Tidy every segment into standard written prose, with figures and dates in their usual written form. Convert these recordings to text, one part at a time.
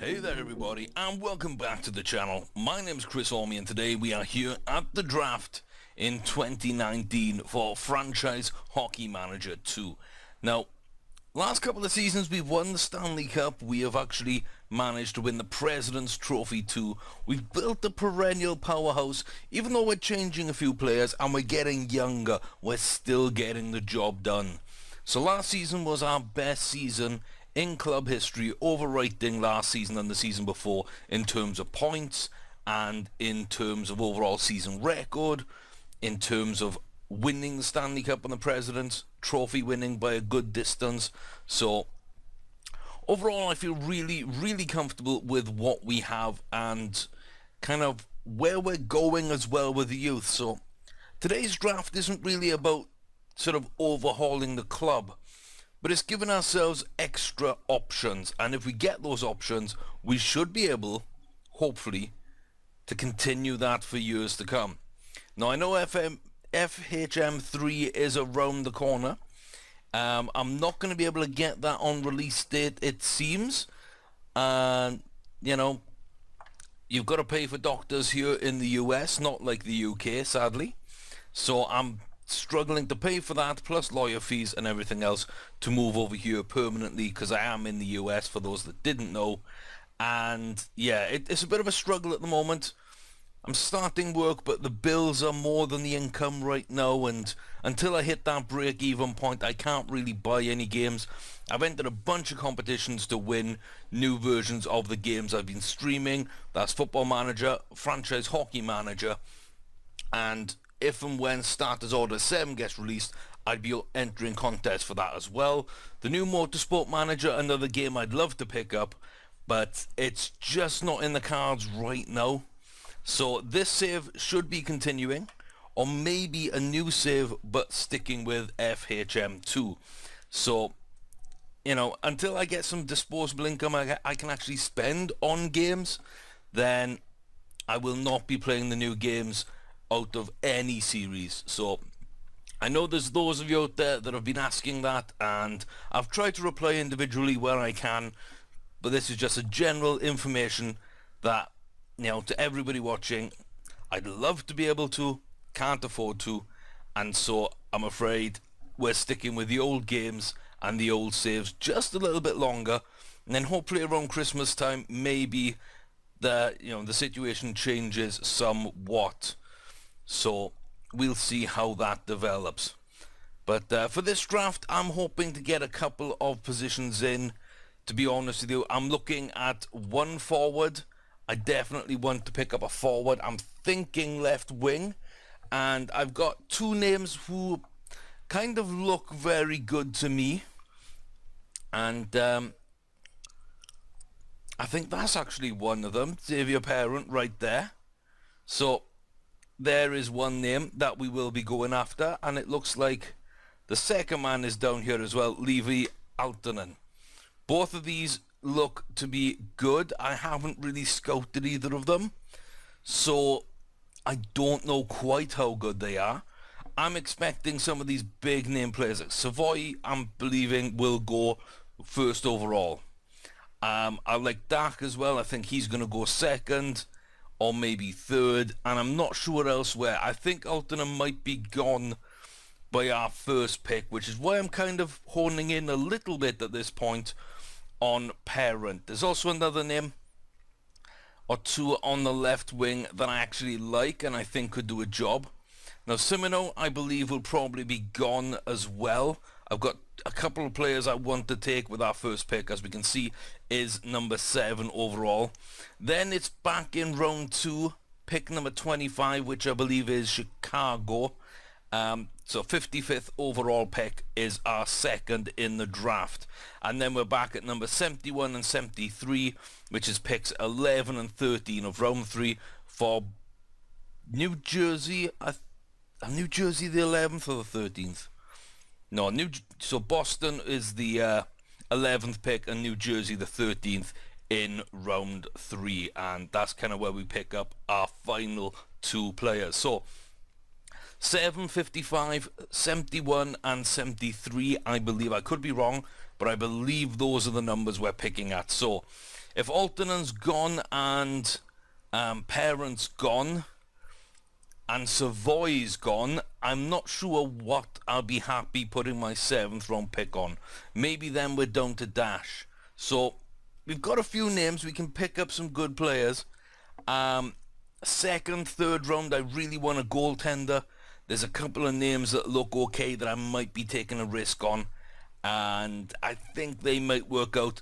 Hey there everybody, and welcome back to the channel. My name's Chris Ormy, and today we are here at the draft in 2019 for Franchise Hockey Manager 2. Now, last couple of seasons we've won the Stanley Cup. We have actually managed to win the President's Trophy too. We've built a perennial powerhouse. Even though we're changing a few players and we're getting younger, we're still getting the job done. So last season was our best season in club history, overwriting last season and the season before in terms of points and in terms of overall season record, in terms of winning the Stanley Cup and the President's Trophy, winning by a good distance. So overall I feel really comfortable with what we have and kind of where we're going as well with the youth. So today's draft isn't really about sort of overhauling the club, but it's given ourselves extra options, and if we get those options, we should be able, hopefully, to continue that for years to come. Now, I know FHM2 is around the corner. I'm not going to be able to get that on release date, it seems. And, you know, you've got to pay for doctors here in the US, not like the UK, sadly. So I'm struggling to pay for that, plus lawyer fees and everything else, to move over here permanently, because I am in the US, for those that didn't know. And yeah, it's a bit of a struggle at the moment. I'm starting work, but the bills are more than the income right now, and until I hit that break-even point, I can't really buy any games. I've entered a bunch of competitions to win new versions of the games I've been streaming. That's Football Manager, Franchise Hockey Manager, and if and when Starters Order 7 gets released, I'd be entering contests for that as well. The new Motorsport Manager, another game I'd love to pick up, but it's just not in the cards right now. So this save should be continuing, or maybe a new save but sticking with FHM2. So, you know, until I get some disposable income I can actually spend on games, then I will not be playing the new games out of any series. So I know there's those of you out there that have been asking that, and I've tried to reply individually where I can, but this is just a general information that, you know, to everybody watching, I'd love to be able to, can't afford to, and so I'm afraid we're sticking with the old games and the old saves just a little bit longer, and then hopefully around Christmas time maybe the situation changes somewhat. So we'll see how that develops. But for this draft, I'm hoping to get a couple of positions in. To be honest with you, I'm looking at one forward. I definitely want to pick up a forward. I'm thinking left wing. And I've got two names who kind of look very good to me. And I think that's actually one of them. Xavier Parent right there. So there is one name that we will be going after, and it looks like the second man is down here as well, Levi Altonen. Both of these look to be good. I haven't really scouted either of them, so I don't know quite how good they are. I'm expecting some of these big name players like Savoy, I'm believing, will go first overall. I like Dak as well. I think he's going to go second, or maybe third, and I'm not sure elsewhere. I think Altonen might be gone by our first pick, which is why I'm kind of honing in a little bit at this point on Parent. There's also another name or two on the left wing that I actually like and I think could do a job. Now Simino, I believe, will probably be gone as well. I've got a couple of players I want to take with our first pick, as we can see, is number 7 overall. Then it's back in round 2, pick number 25, which I believe is Chicago. So 55th overall pick is our second in the draft. And then we're back at number 71 and 73, which is picks 11 and 13 of round 3 for New Jersey. New Jersey the 11th or the 13th? No, so Boston is the 11th pick and New Jersey the 13th in round 3, and that's kind of where we pick up our final 2 players. So 7, 55, 71 and 73, I believe. I could be wrong, but I believe those are the numbers we're picking at. So If Altonen's gone and Parent's gone and Savoy's gone, I'm not sure what I'll be happy putting my 7th round pick on. Maybe then we're down to Dash. So we've got a few names. We can pick up some good players. Second, third round, I really want a goaltender. There's a couple of names that look okay that I might be taking a risk on, and I think they might work out.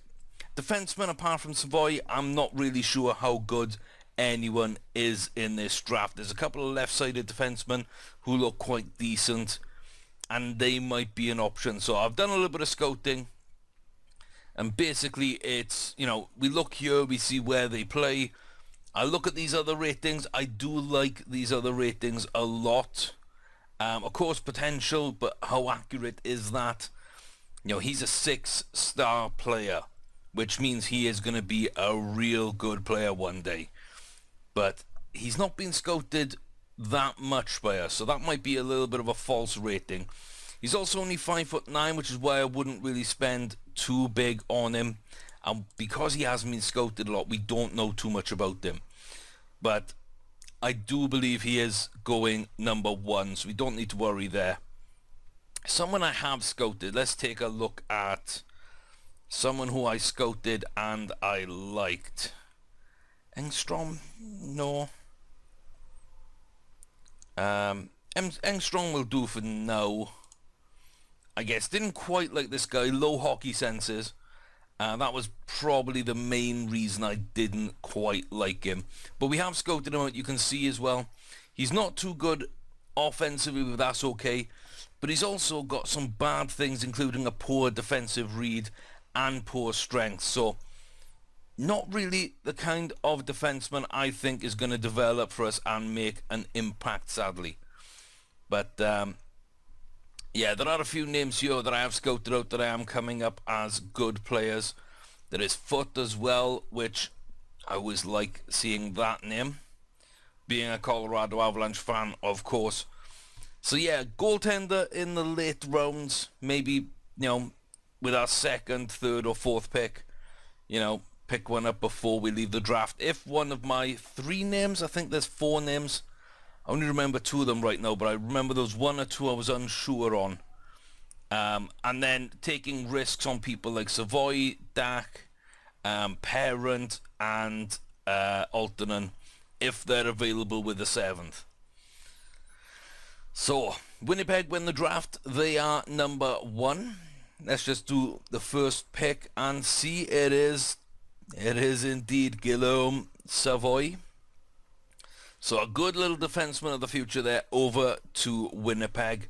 Defensemen, apart from Savoy, I'm not really sure how good anyone is in this draft. There's a couple of left-sided defensemen who look quite decent, and they might be an option. So I've done a little bit of scouting, and basically it's, you know, we look here, we see where they play. I look at these other ratings. I do like these other ratings a lot. Of course, potential, but how accurate is that? You know, he's a 6-star player, which means he is going to be a real good player one day. But he's not been scouted that much by us, so that might be a little bit of a false rating. He's also only 5'9", which is why I wouldn't really spend too big on him. And because he hasn't been scouted a lot, we don't know too much about him. But I do believe he is going number 1, so we don't need to worry there. Someone I have scouted, let's take a look at someone who I scouted and I liked. Engstrom? No. Engstrom will do for now. I guess didn't quite like this guy, low hockey senses. That was probably the main reason I didn't quite like him. But we have scouted him out, you can see as well. He's not too good offensively, but that's okay. But he's also got some bad things, including a poor defensive read and poor strength. So, not really the kind of defenseman I think is going to develop for us and make an impact, sadly. But, yeah, there are a few names here that I have scouted out that I am coming up as good players. There is Foot as well, which I always like seeing that name. Being a Colorado Avalanche fan, of course. So yeah, goaltender in the late rounds. Maybe, you know, with our 2nd, 3rd or 4th pick. You know, pick one up before we leave the draft. If one of my 3 names, I think there's 4 names. I only remember 2 of them right now, but I remember there was 1 or 2 I was unsure on. And then taking risks on people like Savoy, Dak, Parent, and Altonen, if they're available with the 7th. So, Winnipeg win the draft. They are number 1. Let's just do the first pick and see. It is indeed Guillaume Savoy. So a good little defenseman of the future there over to Winnipeg.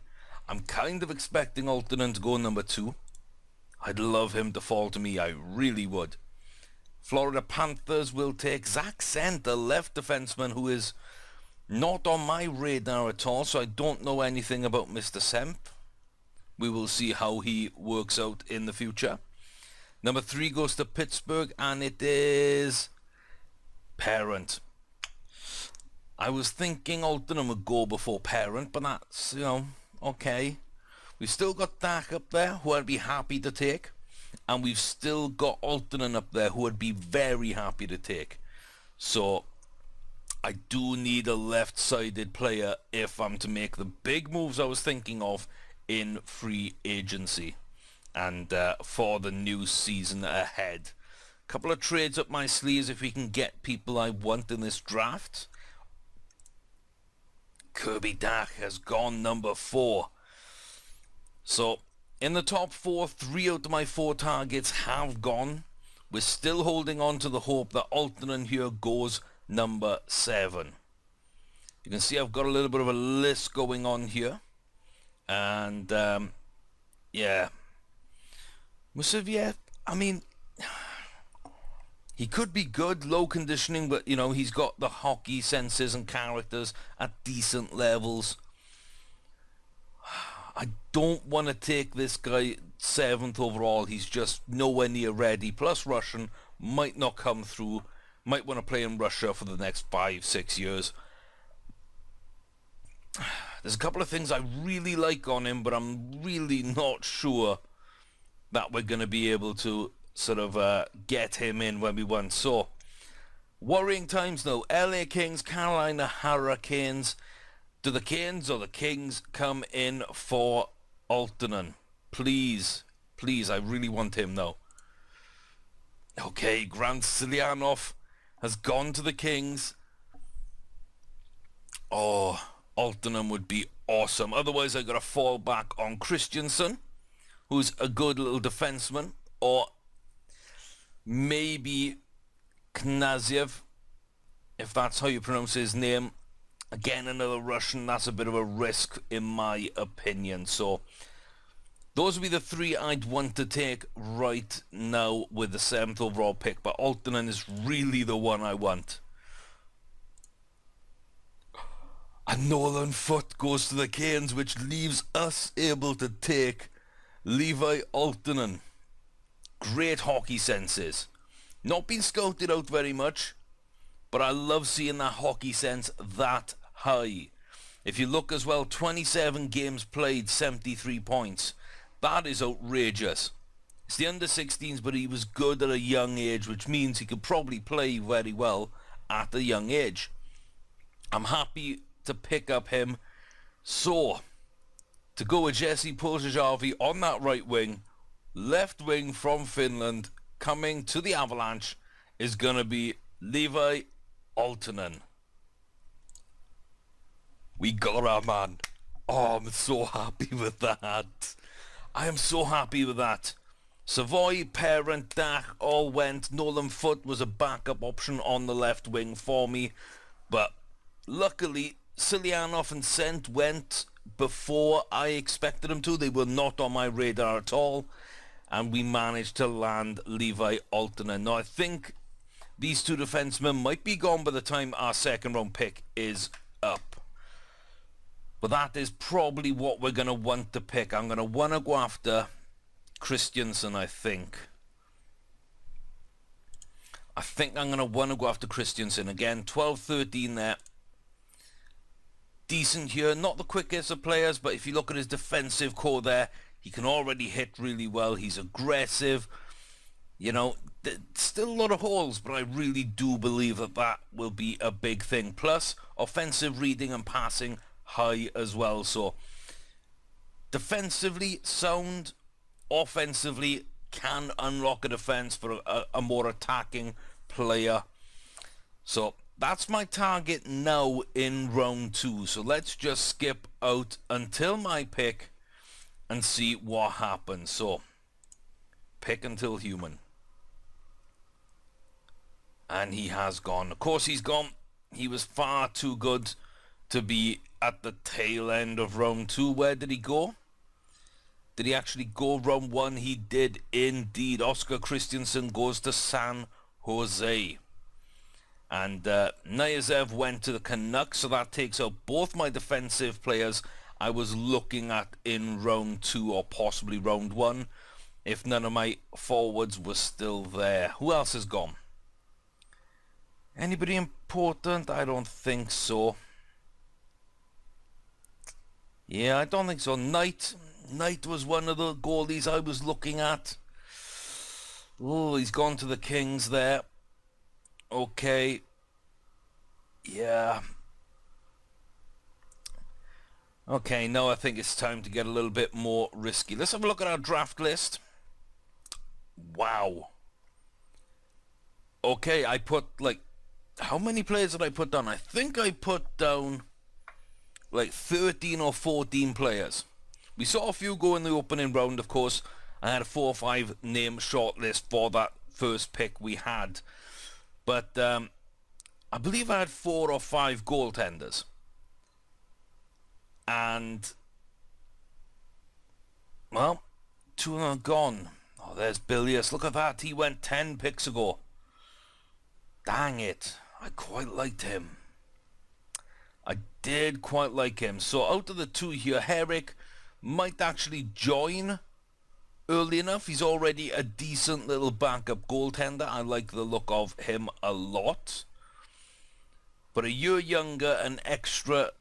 I'm kind of expecting Altonen to go number 2. I'd love him to fall to me. I really would. Florida Panthers will take Zach Sent, a left defenseman who is not on my radar at all, so I don't know anything about Mr. Semp. We will see how he works out in the future. Number 3 goes to Pittsburgh, and it is Parent. I was thinking Altonen would go before Parent, but that's, you know, okay. We've still got Dak up there, who I'd be happy to take. And we've still got Altonen up there, who I'd be very happy to take. So, I do need a left-sided player if I'm to make the big moves I was thinking of in free agency. And for the new season ahead. A couple of trades up my sleeves if we can get people I want in this draft. Kirby Dak has gone number 4. So, in the top 4, 3 out of my 4 targets have gone. We're still holding on to the hope that Altonen here goes number 7. You can see I've got a little bit of a list going on here. And, yeah. Musiviev, I mean, he could be good, low conditioning, but, you know, he's got the hockey senses and characters at decent levels. I don't want to take this guy 7th overall. He's just nowhere near ready. Plus Russian might not come through. Might want to play in Russia for the next 5-6 years. There's a couple of things I really like on him, but I'm really not sure that we're going to be able to sort of get him in when we won. So, worrying times now. LA Kings, Carolina Hurricanes. Do the Canes or the Kings come in for Altonen? Please, please, I really want him now. Okay, Grant Silianov has gone to the Kings. Oh, Altonen would be awesome. Otherwise, I got to fall back on Christensen, who's a good little defenseman, or maybe Knaziev, if that's how you pronounce his name. Again, another Russian. That's a bit of a risk, in my opinion. So, those would be the three I'd want to take right now with the 7th overall pick. But Altonen is really the one I want. And Nolan Foote goes to the Canes, which leaves us able to take Levi Altonen. Great hockey senses. Not been scouted out very much, but I love seeing that hockey sense that high. If you look as well, 27 games played, 73 points. That is outrageous. It's the under-16s, but he was good at a young age, which means he could probably play very well at a young age. I'm happy to pick up him. So, to go with Jesse Puljujarvi on that right wing, left wing from Finland, coming to the Avalanche, is going to be Levi Altonen. We got our man. Oh, I'm so happy with that. I am so happy with that. Savoy, Parent, Dach all went. Nolan Foote was a backup option on the left wing for me. But luckily, Silianov and Sent went before I expected them to. They were not on my radar at all. And we managed to land Levi Altonen. Now, I think these two defensemen might be gone by the time our second round pick is up. But that is probably what we're going to want to pick. I'm going to want to go after Christensen, I think. I think I'm going to want to go after Christensen. Again, 12-13 there. Decent here. Not the quickest of players, but if you look at his defensive core there, he can already hit really well. He's aggressive. You know, still a lot of holes, but I really do believe that that will be a big thing. Plus, offensive reading and passing high as well. So, defensively sound, offensively can unlock a defense for a more attacking player. So, that's my target now in round 2. So, let's just skip out until my pick and see what happens. So, pick until human. And he has gone. Of course he's gone. He was far too good to be at the tail end of round 2. Where did he go? Did he actually go round 1? He did indeed. Oscar Christensen goes to San Jose. And Nyazev went to the Canucks, so that takes out both my defensive players I was looking at in round 2 or possibly round 1, if none of my forwards were still there. Who else is gone? Anybody important? I don't think so. Yeah, I don't think so. Knight was one of the goalies I was looking at. Oh, he's gone to the Kings there. Okay. Yeah. Okay, now I think it's time to get a little bit more risky. Let's have a look at our draft list. Wow. Okay, I put like... How many players did I put down? I think I put down like 13 or 14 players. We saw a few go in the opening round, of course. I had a 4 or 5 name shortlist for that first pick we had. But I believe I had 4 or 5 goaltenders. And, well, 2 of them are gone. Oh, there's Bilius. Look at that. He went 10 picks ago. Dang it. I quite liked him. I did quite like him. So out of the 2 here, Herrick might actually join early enough. He's already a decent little backup goaltender. I like the look of him a lot. But a year younger, an extra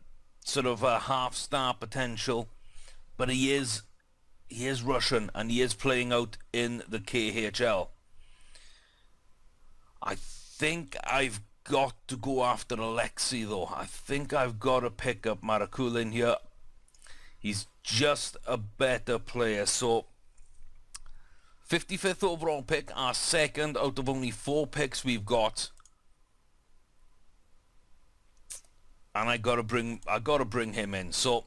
sort of a half-star potential. But he is Russian and he is playing out in the KHL. I think I've got to go after Alexei, though. I think I've got to pick up Marakulin here. He's just a better player. So 55th overall pick, our second out of only 4 picks we've got. And I gotta bring him in. So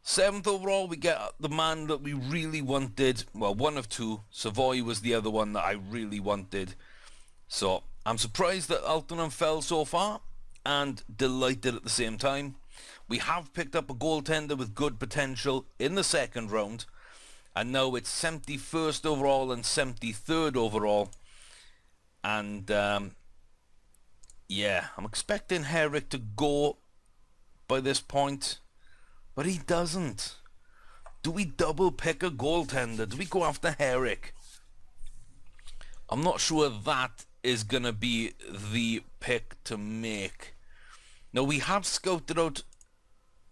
7th overall, we get the man that we really wanted. Well, one of 2. Savoy was the other one that I really wanted. So I'm surprised that Altonen fell so far, and delighted at the same time. We have picked up a goaltender with good potential in the second round, and now it's 71st overall and 73rd overall. And yeah, I'm expecting Herrick to go by this point, but he doesn't. Do we double pick a goaltender? Do we go after Herrick? I'm not sure that is going to be the pick to make. Now, we have scouted out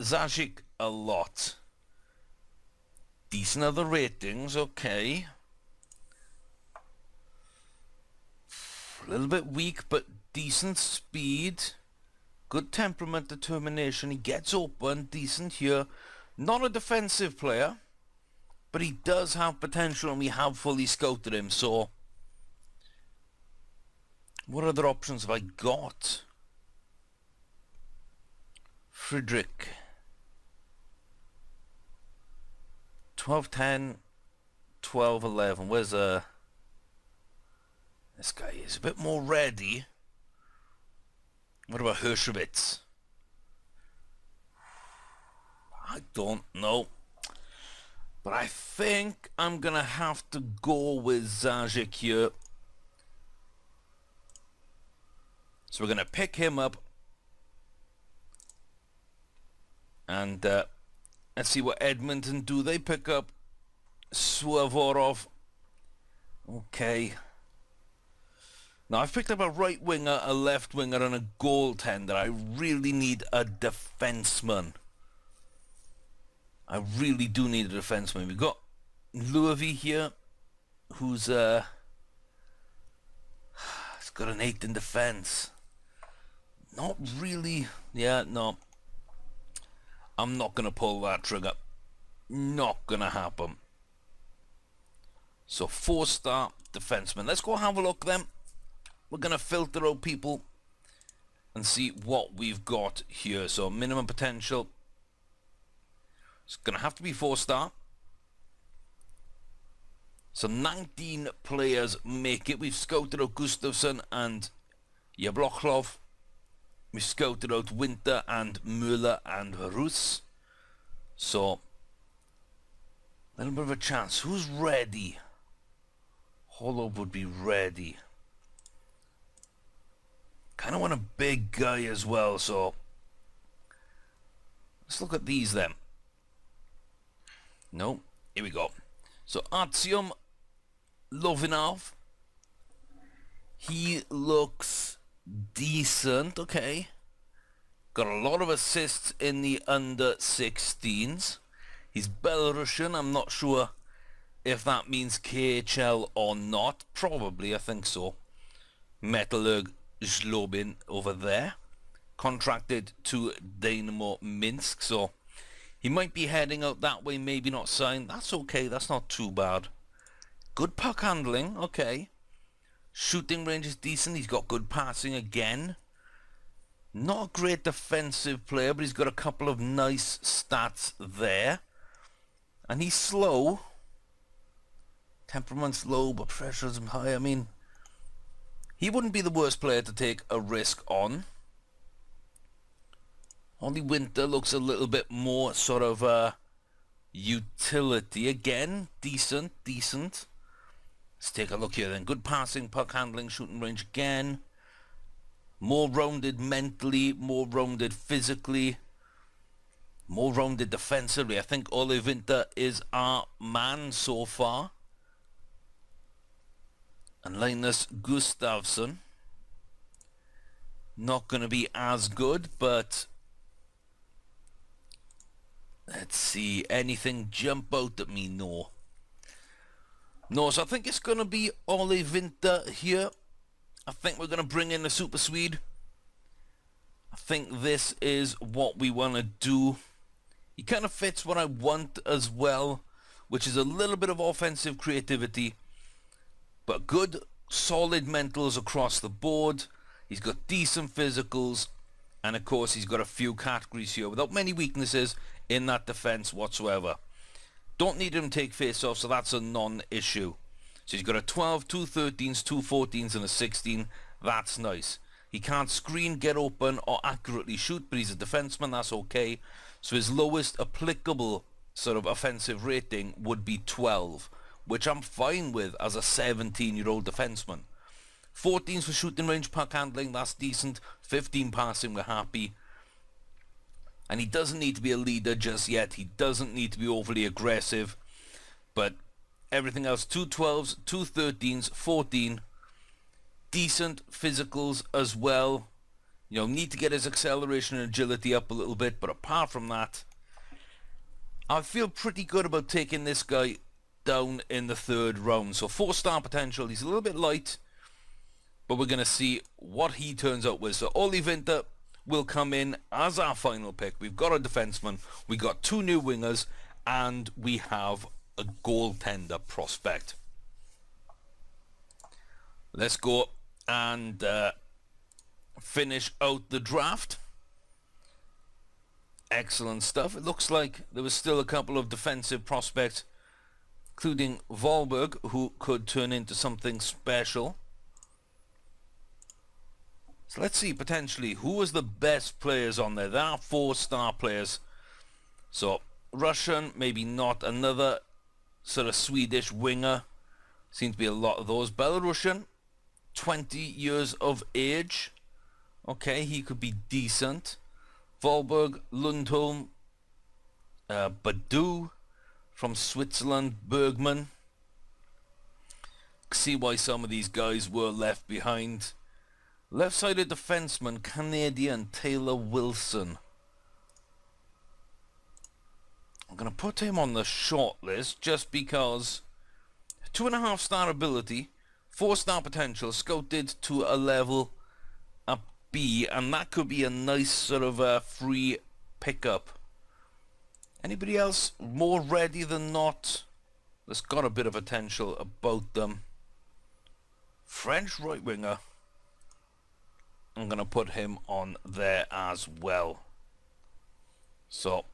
Zajic a lot. Decent other ratings, okay. A little bit weak, but decent speed. Good temperament, determination. He gets open, decent here. Not a defensive player, but he does have potential, and we have fully scouted him, so what other options have I got? Friedrich. 12-10, 12-11. Where's this guy is a bit more ready. What about Hershowitz? I don't know. But I think I'm going to have to go with Zajic here. So we're going to pick him up. And let's see what Edmonton do. They pick up Suvorov. Okay. Now, I've picked up a right winger, a left winger, and a goaltender. I really need a defenseman. I really do need a defenseman. We've got Louisville here, who's he's got an 8 in defense. Not really. Yeah, no. I'm not going to pull that trigger. Not going to happen. So 4-star defenseman. Let's go have a look then. We're going to filter out people and see what we've got here. So minimum potential. It's going to have to be 4-star. So 19 players make it. We've scouted out Gustafsson and Jablochlov. We've scouted out Winter and Müller and Rus. So a little bit of a chance. Who's ready? Hollow would be ready. Kind of want a big guy as well, so let's look at these then. No, here we go. So Artyom Lovinov. He looks decent, okay. Got a lot of assists in the under 16s. He's Belarusian. I'm not sure if that means KHL or not. Probably, I think so. Metalurg Zlobin over there. Contracted to Dynamo Minsk, so he might be heading out that way, maybe not signed. That's okay, that's not too bad. Good puck handling, okay. Shooting range is decent. He's got good passing again. Not a great defensive player, but he's got a couple of nice stats there. And he's slow. Temperament's low, but pressure's high. I mean, he wouldn't be the worst player to take a risk on. Only Winter looks a little bit more sort of utility. Again, decent. Let's take a look here then. Good passing, puck handling, shooting range again. More rounded mentally, more rounded physically, more rounded defensively. I think Ole Winter is our man so far. And Linus Gustafsson, not going to be as good, but let's see. Anything jump out at me? No, so I think it's going to be Ole Winter here. I think we're going to bring in the Super Swede. I think this is what we want to do. He kind of fits what I want as well, which is a little bit of offensive creativity, but good, solid mentals across the board. He's got decent physicals, and of course he's got a few categories here without many weaknesses in that defense whatsoever. Don't need him to take face-off, so that's a non-issue. So he's got a 12, two 13s, two 14s, and a 16. That's nice. He can't screen, get open, or accurately shoot, but he's a defenseman. That's okay. So his lowest applicable sort of offensive rating would be 12, which I'm fine with as a 17-year-old defenseman. 14s for shooting range, puck handling, that's decent. 15 passing, we're happy. And he doesn't need to be a leader just yet. He doesn't need to be overly aggressive. But everything else, 2 12s, 2 13s, 14. Decent physicals as well. You know, need to get his acceleration and agility up a little bit. But apart from that, I feel pretty good about taking this guy down in the 3rd round. So 4-star potential. He's a little bit light, but we're going to see what he turns out with. So Olli Winter will come in as our final pick. We've got a defenseman, we got 2 new wingers, and we have a goaltender prospect. Let's go and finish out the draft. Excellent stuff. It looks like there was still a couple of defensive prospects, including Wahlberg, who could turn into something special. So let's see, potentially, who was the best players on there? There are 4-star players. So, Russian, maybe not. Another sort of Swedish winger. Seems to be a lot of those. Belarusian, 20 years of age. Okay, he could be decent. Wahlberg, Lundholm, Badu from Switzerland, Bergman. See why some of these guys were left behind. Left-sided defenseman, Canadian Taylor Wilson. I'm going to put him on the short list just because 2.5-star ability, 4-star potential, scouted to a level up B, and that could be a nice sort of a free pickup. Anybody else more ready than not? That's got a bit of potential about them. French right winger. I'm going to put him on there as well. So,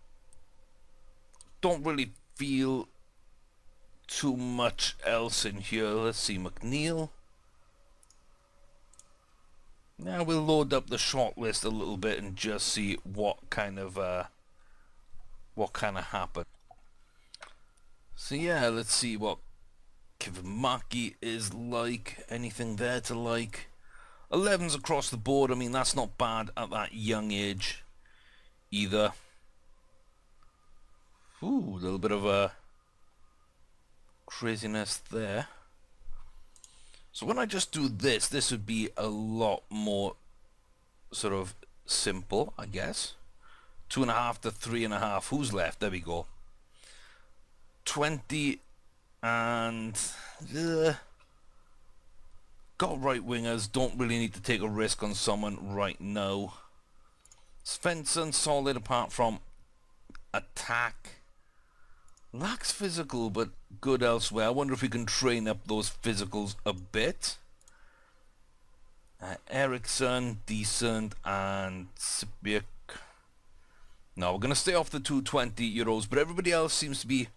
don't really feel too much else in here. Let's see, McNeil. Now we'll load up the short list a little bit and just see what kind of happened. So yeah, let's see what Kivimaki is like. Anything there to like? 11s across the board. I mean, that's not bad at that young age either. Ooh, a little bit of a craziness there. So when I just do this, this would be a lot more sort of simple, I guess. 2.5 to 3.5. Who's left? There we go. 20 and... got right wingers, don't really need to take a risk on someone right now. Svensson, solid apart from attack. Lacks physical, but good elsewhere. I wonder if we can train up those physicals a bit. Eriksson, decent, and Sibik. No, we're going to stay off the 220 euros, but everybody else seems to be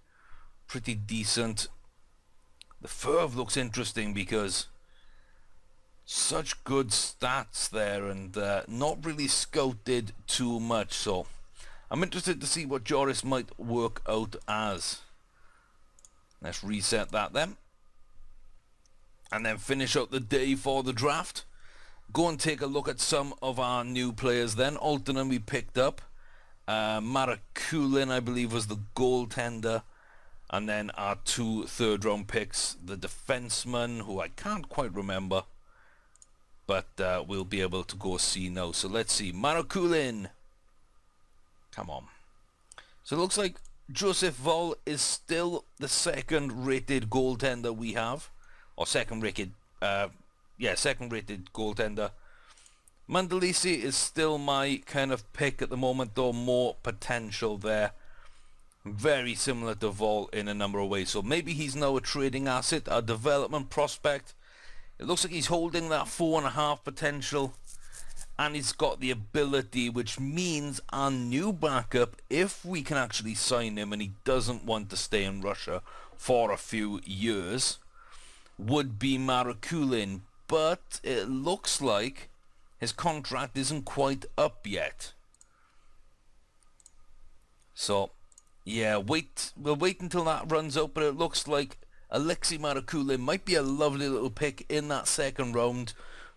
pretty decent. The Ferv looks interesting because such good stats there and not really scouted too much, so I'm interested to see what Joris might work out as. Let's reset that then. And then finish out the day for the draft. Go and take a look at some of our new players then. Altonen we picked up. Marakulin, I believe, was the goaltender. And then our 2 third-round picks. The defenseman, who I can't quite remember, but we'll be able to go see now. So let's see. Marakulin. Come on. So it looks like Joseph Voll is still the 2nd-rated goaltender we have. Or 2nd-rated second rated goaltender. Mandalisi is still my kind of pick at the moment, though more potential there. Very similar to Vol in a number of ways. So maybe he's now a trading asset, a development prospect. It looks like he's holding that 4.5 potential. And he's got the ability, which means our new backup, if we can actually sign him and he doesn't want to stay in Russia for a few years, would be Marakulin. But it looks like his contract isn't quite up yet. So, yeah, we'll wait until that runs out, but it looks like Alexei Marakulin might be a lovely little pick in that second round.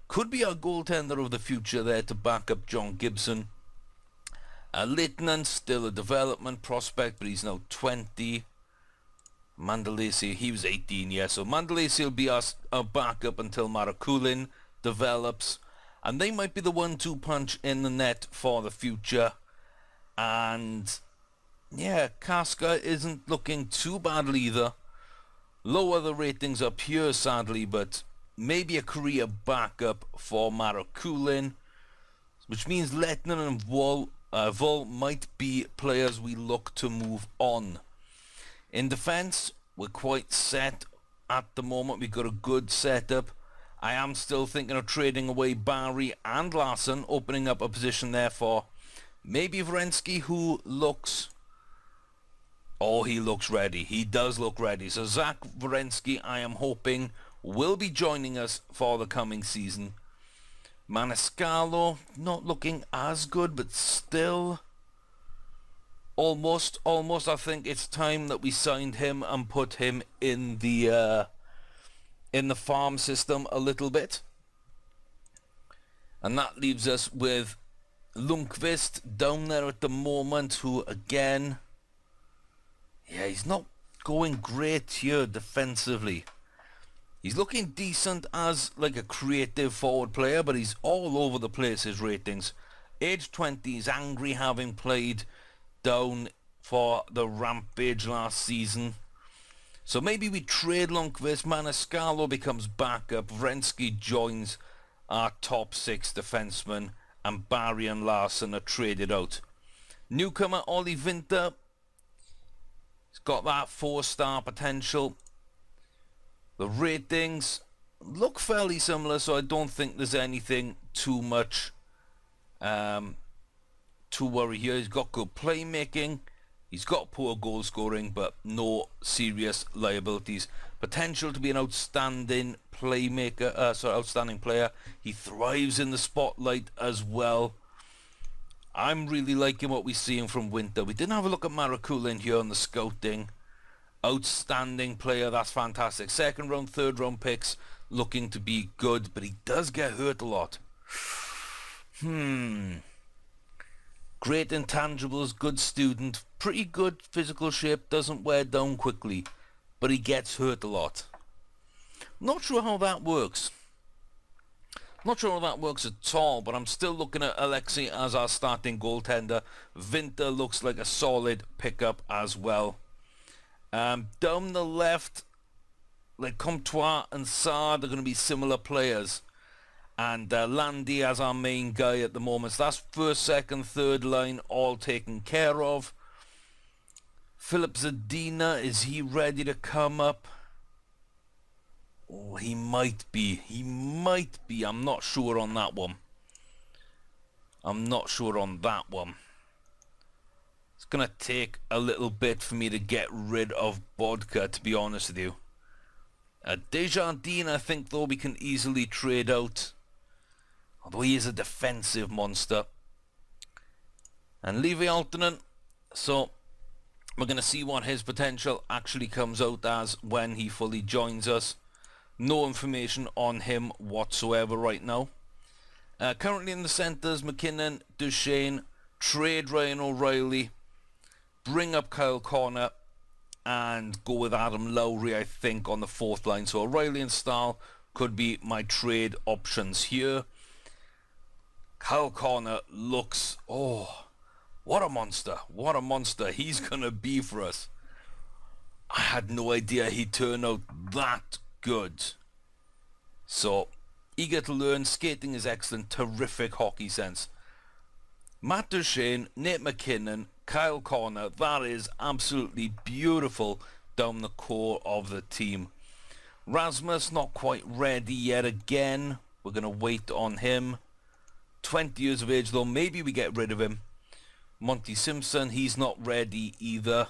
Could be our goaltender of the future there to back up John Gibson. Leitnan, still a development prospect, but he's now 20. Mandalesi, he was 18, yeah, so Mandalesi will be our backup until Marakulin develops. And they might be the 1-2 punch in the net for the future. And yeah, Casca isn't looking too badly either. Lower the ratings up here, sadly, but maybe a career backup for Marakulin, which means Lettinen and Vol might be players we look to move on. In defence, we're quite set at the moment. We've got a good setup. I am still thinking of trading away Barry and Larson, opening up a position there for maybe Vrensky, who looks... Oh, he looks ready. He does look ready. So Zach Vrensky, I am hoping, will be joining us for the coming season. Maniscalco, not looking as good, but still... Almost, I think it's time that we signed him and put him in the farm system a little bit. And that leaves us with Lundqvist down there at the moment, who again, yeah, he's not going great here defensively. He's looking decent as like a creative forward player, but he's all over the place, his ratings. Age 20, he's angry having played down for the Rampage last season. So maybe we trade Lundqvist, Maniscalco becomes backup, Vrensky joins our top 6 defensemen, and Barry and Larson are traded out. Newcomer Ollie Winter, he's got that 4-star potential. The ratings look fairly similar, so I don't think there's anything too much to worry here. He's got good playmaking, he's got poor goal scoring, but no serious liabilities. Potential to be an outstanding playmaker, outstanding player. He thrives in the spotlight as well. I'm really liking what we're seeing from Winter. We didn't have a look at Marakulin here on the scouting. Outstanding player, that's fantastic. Second round, third round picks looking to be good, but he does get hurt a lot. Great intangibles, good student, pretty good physical shape, doesn't wear down quickly, but he gets hurt a lot. Not sure how that works. Not sure how that works at all, but I'm still looking at Alexei as our starting goaltender. Winter looks like a solid pickup as well. Down the left, like Comtois and Saad are going to be similar players. And Landy as our main guy at the moment. So that's first, second, third line all taken care of. Philip Zadina, is he ready to come up? Oh, he might be. He might be. I'm not sure on that one. It's going to take a little bit for me to get rid of Bodka, to be honest with you. Desjardins, I think, though, we can easily trade out. Although he is a defensive monster. And Levi Altonen, so we're going to see what his potential actually comes out as when he fully joins us. No information on him whatsoever right now. Currently in the centres, McKinnon, Duchesne, trade Ryan O'Reilly, bring up Kyle Connor, and go with Adam Lowry, I think, on the fourth line. So O'Reilly and Stahl could be my trade options here. Kyle Connor looks, oh, what a monster he's gonna be for us. I had no idea he'd turn out that good. So Eager to learn, skating is excellent, terrific hockey sense. Matt Duchene, Nate McKinnon, Kyle Connor, that is absolutely beautiful down the core of the team. Rasmus, not quite ready yet again. We're going to wait on him. 20 years of age though, maybe we get rid of him. Monty Simpson, he's not ready either.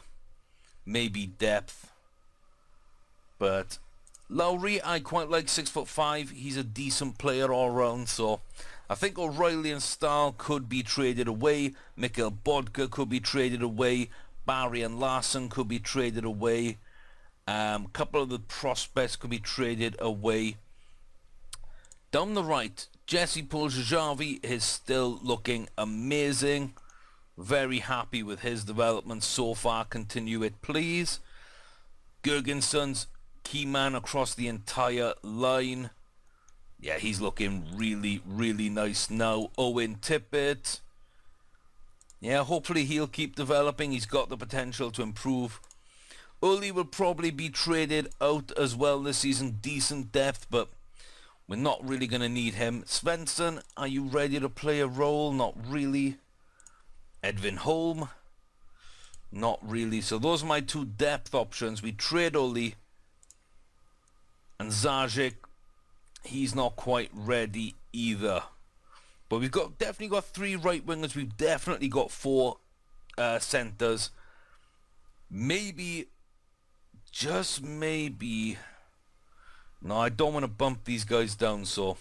Maybe depth. But Lowry, I quite like, 6'5". He's a decent player all round, so I think O'Reilly and Stahl could be traded away. Mikhail Bodka could be traded away. Barry and Larson could be traded away. A couple of the prospects could be traded away. Down the right, Jesse Puljajavi is still looking amazing. Very happy with his development so far. Continue it, please. Gergenson's key man across the entire line. Yeah, he's looking really, really nice now. Owen Tippett. Yeah, hopefully he'll keep developing. He's got the potential to improve. Uli will probably be traded out as well this season. Decent depth, but we're not really going to need him. Svensson, are you ready to play a role? Not really. Edvin Holm. Not really. So those are my two depth options. We trade Uli. And Zajic, he's not quite ready either. But we've definitely got 3 right wingers. We've definitely got 4 centers. Maybe, just maybe. No, I don't want to bump these guys down. So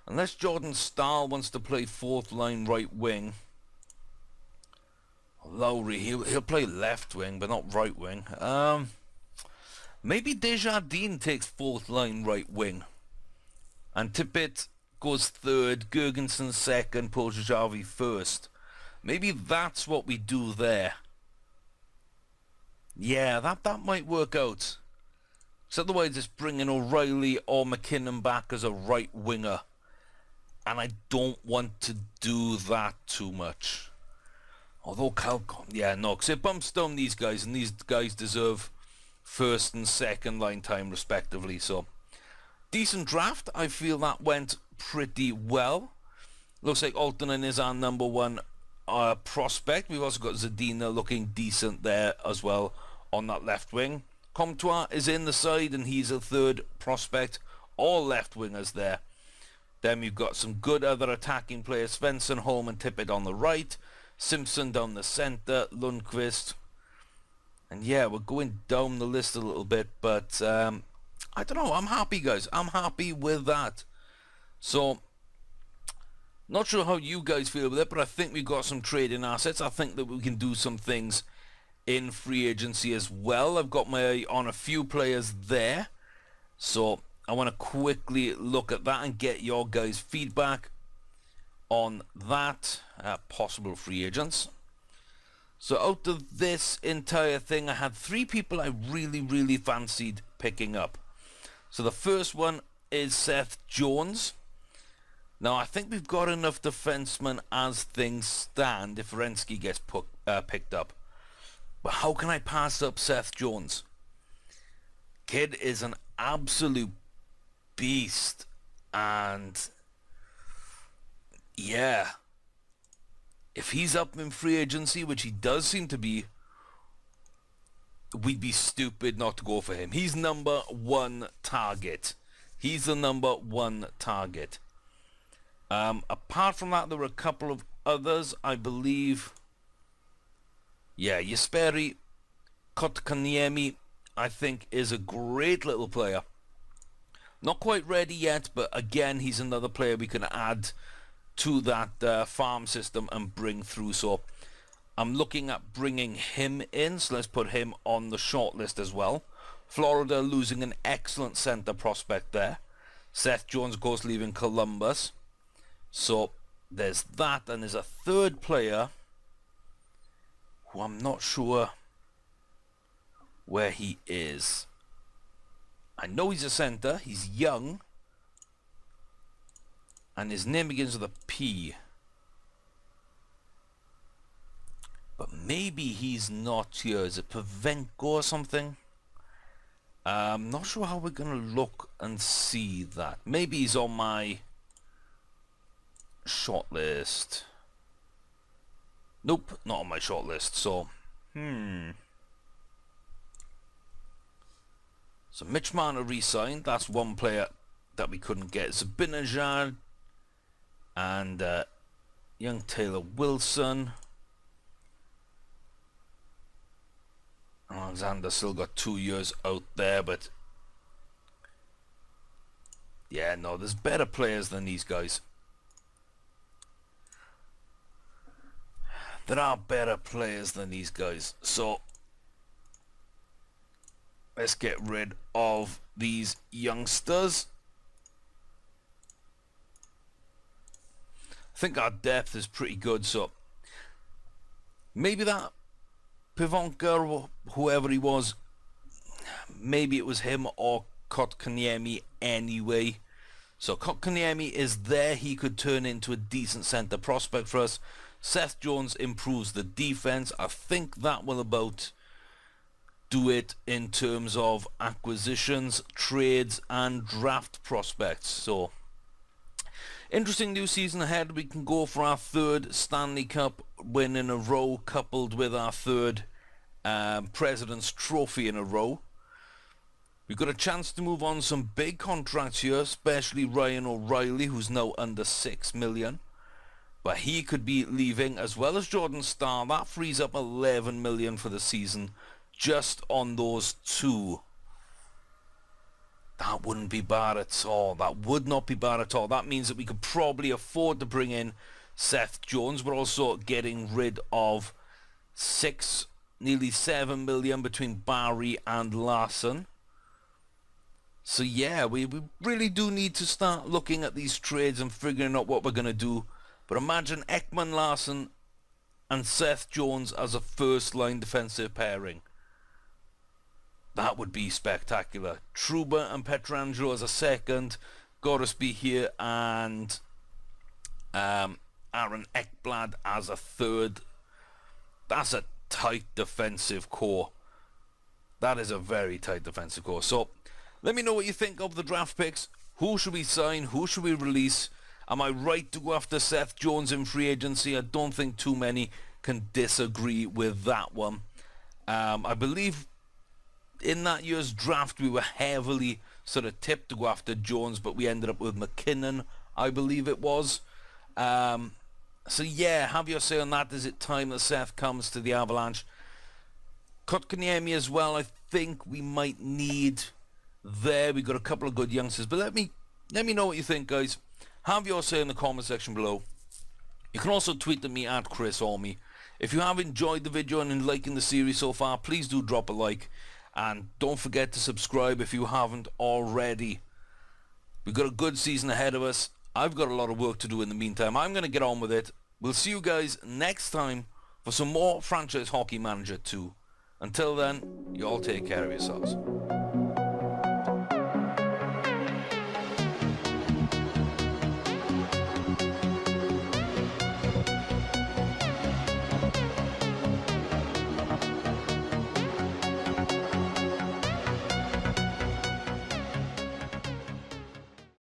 unless Jordan Stahl wants to play 4th line right wing. Lowry, he'll play left wing, but not right wing. Maybe Desjardins takes 4th line right wing. And Tippett goes 3rd, Gergensen 2nd, Puljajavi 1st. Maybe that's what we do there. Yeah, that might work out. So otherwise it's bringing O'Reilly or McKinnon back as a right winger. And I don't want to do that too much. Although yeah, no, because it bumps down these guys, and these guys deserve 1st and 2nd line time respectively. So decent draft. I feel that went pretty well. Looks like Altonen is our number 1 prospect. We've also got Zadina looking decent there as well on that left wing. Comtois is in the side, and he's a 3rd prospect. All left wingers there. Then we've got some good other attacking players. Svensson, Holm and Tippett on the right. Simpson down the centre. Lundqvist. And yeah, we're going down the list a little bit, but I don't know. I'm happy, guys. I'm happy with that. So, not sure how you guys feel with it, but I think we've got some trading assets. I think that we can do some things in free agency as well. I've got my eye on a few players there. So, I want to quickly look at that and get your guys' feedback on that. Possible free agents. So out of this entire thing, I had 3 people I really, really fancied picking up. So the first one is Seth Jones. Now, I think we've got enough defensemen as things stand if Renski gets picked up. But how can I pass up Seth Jones? Kid is an absolute beast. And yeah, if he's up in free agency, which he does seem to be, we'd be stupid not to go for him. He's number 1 target. He's the number 1 target. Apart from that, there were a couple of others, I believe. Yeah, Jesperi Kotkaniemi, I think, is a great little player. Not quite ready yet, but again, he's another player we can add to that farm system and bring through. So I'm looking at bringing him in, so let's put him on the short list as well. Florida losing an excellent center prospect there. Seth Jones, of course, leaving Columbus. So there's that, and there's a 3rd player who I'm not sure where he is. I know he's a center, he's young, and his name begins with a P. But maybe he's not here. Is it Pavenko or something? Not sure how we're going to look and see that. Maybe he's on my shortlist. Nope, not on my shortlist. So, So Mitch Marner re-signed. That's one player that we couldn't get. Zabinajad and young Taylor Wilson. Alexander still got 2 years out there, but yeah, no, there's better players than these guys. There are better players than these guys. So let's get rid of these youngsters. I think our depth is pretty good, so maybe that Pivonka or whoever he was, maybe it was him or Kotkaniemi anyway. So Kotkaniemi is there. He could turn into a decent centre prospect for us. Seth Jones improves the defense. I think that will about do it in terms of acquisitions, trades and draft prospects. So interesting new season ahead. We can go for our third Stanley Cup win in a row, coupled with our third President's Trophy in a row. We've got a chance to move on some big contracts here, especially Ryan O'Reilly, who's now under $6 million. But he could be leaving, as well as Jordan Starr. That frees up $11 million for the season just on those two. That wouldn't be bad at all. That would not be bad at all. That means that we could probably afford to bring in Seth Jones. We're also getting rid of nearly $7 million between Barry and Larson. So yeah, we really do need to start looking at these trades and figuring out what we're going to do. But imagine Ekman Larson and Seth Jones as a first-line defensive pairing. That would be spectacular. Trouba and Pietrangelo as a second. Goresby here and Aaron Ekblad as a third. That's a tight defensive core. That is a very tight defensive core. So let me know what you think of the draft picks. Who should we sign? Who should we release? Am I right to go after Seth Jones in free agency? I don't think too many can disagree with that one. I believe in that year's draft we were heavily sort of tipped to go after Jones, but we ended up with McKinnon, I believe it was. So yeah, have your say on that. Is it time that Seth comes to the Avalanche? Kotkaniemi as well, I think we might need there. We got a couple of good youngsters, but let me know what you think, guys. Have your say in the comment section below. You can also tweet at me at Chris Orme. If you have enjoyed the video and liking the series so far, please do drop a like. And don't forget to subscribe if you haven't already. We've got a good season ahead of us. I've got a lot of work to do in the meantime. I'm going to get on with it. We'll see you guys next time for some more Franchise Hockey Manager 2. Until then, you all take care of yourselves.